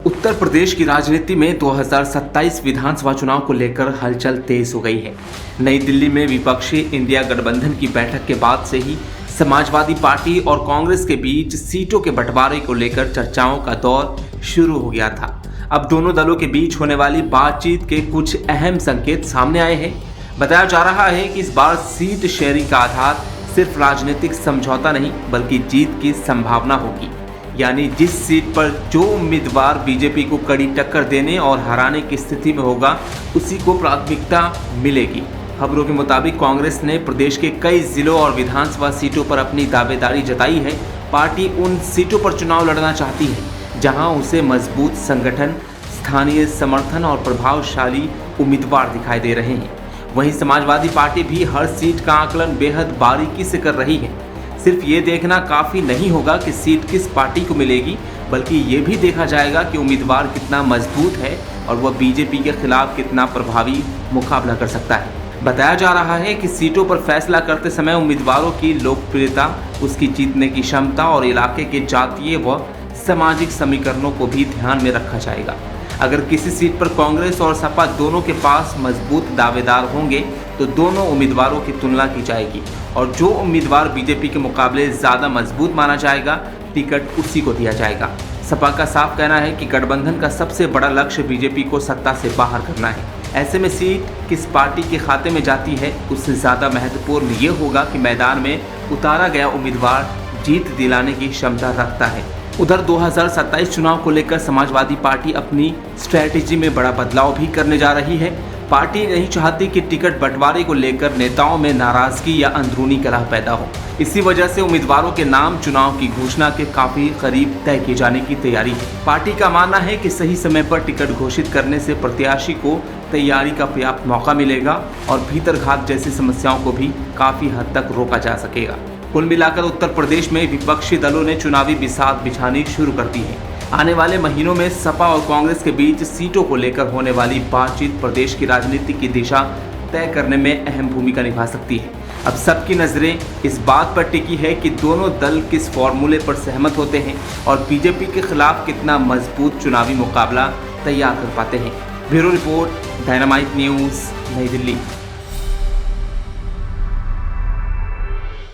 उत्तर प्रदेश की राजनीति में 2027 विधानसभा चुनाव को लेकर हलचल तेज हो गई है। नई दिल्ली में विपक्षी इंडिया गठबंधन की बैठक के बाद से ही समाजवादी पार्टी और कांग्रेस के बीच सीटों के बंटवारे को लेकर चर्चाओं का दौर शुरू हो गया था। अब दोनों दलों के बीच होने वाली बातचीत के कुछ अहम संकेत सामने आए हैं। बताया जा रहा है कि इस बार सीट शेयरिंग का आधार सिर्फ राजनीतिक समझौता नहीं बल्कि जीत की संभावना होगी, यानी जिस सीट पर जो उम्मीदवार बीजेपी को कड़ी टक्कर देने और हराने की स्थिति में होगा उसी को प्राथमिकता मिलेगी। खबरों के मुताबिक कांग्रेस ने प्रदेश के कई जिलों और विधानसभा सीटों पर अपनी दावेदारी जताई है। पार्टी उन सीटों पर चुनाव लड़ना चाहती है जहां उसे मजबूत संगठन, स्थानीय समर्थन और प्रभावशाली उम्मीदवार दिखाई दे रहे हैं। वहीं समाजवादी पार्टी भी हर सीट का आकलन बेहद बारीकी से कर रही है। सिर्फ ये देखना काफ़ी नहीं होगा कि सीट किस पार्टी को मिलेगी, बल्कि ये भी देखा जाएगा कि उम्मीदवार कितना मजबूत है और वह बीजेपी के खिलाफ कितना प्रभावी मुकाबला कर सकता है। बताया जा रहा है कि सीटों पर फैसला करते समय उम्मीदवारों की लोकप्रियता, उसकी जीतने की क्षमता और इलाके के जातीय व सामाजिक समीकरणों को भी ध्यान में रखा जाएगा। अगर किसी सीट पर कांग्रेस और सपा दोनों के पास मजबूत दावेदार होंगे तो दोनों उम्मीदवारों की तुलना की जाएगी और जो उम्मीदवार बीजेपी के मुकाबले ज़्यादा मजबूत माना जाएगा टिकट उसी को दिया जाएगा। सपा का साफ कहना है कि गठबंधन का सबसे बड़ा लक्ष्य बीजेपी को सत्ता से बाहर करना है। ऐसे में सीट किस पार्टी के खाते में जाती है उससे ज़्यादा महत्वपूर्ण ये होगा कि मैदान में उतारा गया उम्मीदवार जीत दिलाने की क्षमता रखता है। उधर 2027 चुनाव को लेकर समाजवादी पार्टी अपनी स्ट्रैटेजी में बड़ा बदलाव भी करने जा रही है। पार्टी नहीं चाहती कि टिकट बंटवारे को लेकर नेताओं में नाराजगी या अंदरूनी कलह पैदा हो। इसी वजह से उम्मीदवारों के नाम चुनाव की घोषणा के काफी करीब तय किए जाने की तैयारी है। पार्टी का मानना है कि सही समय पर टिकट घोषित करने से प्रत्याशी को तैयारी का पर्याप्त मौका मिलेगा और भीतरघात जैसी समस्याओं को भी काफी हद तक रोका जा सकेगा। कुल मिलाकर उत्तर प्रदेश में विपक्षी दलों ने चुनावी बिसात बिछानी शुरू कर दी है। आने वाले महीनों में सपा और कांग्रेस के बीच सीटों को लेकर होने वाली बातचीत प्रदेश की राजनीति की दिशा तय करने में अहम भूमिका निभा सकती है। अब सबकी नज़रें इस बात पर टिकी है कि दोनों दल किस फॉर्मूले पर सहमत होते हैं और बीजेपी के खिलाफ कितना मजबूत चुनावी मुकाबला तैयार कर पाते हैं। ब्यूरो रिपोर्ट, डायनामाइट न्यूज़, नई दिल्ली।